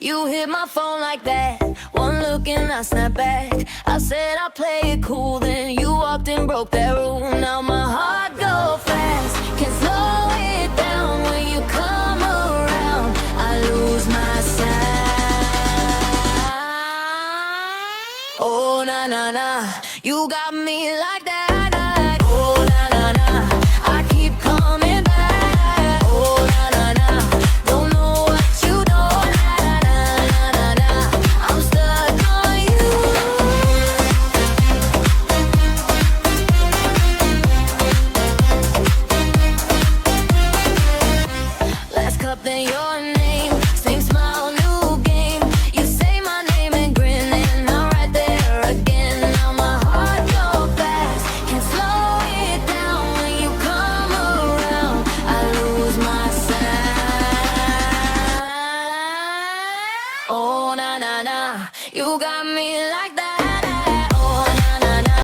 You hit my phone like that, one look and I snap back. I said I'd play it cool, then you walked and broke that rule. Now my heart goes fast, can't slow it down. When you come around, I lose my sight. Oh na na na, you got me like that. Oh na na na, I keep coming back. Oh na na na, don't know what you know. I'm stuck on you. Last cup, then your name. Same smile, new game. You say my name and grin, and I'm right there again. Now my heart goes fast, can't slow it down. When you come around, I lose my sight. Oh na na na, you got me like that.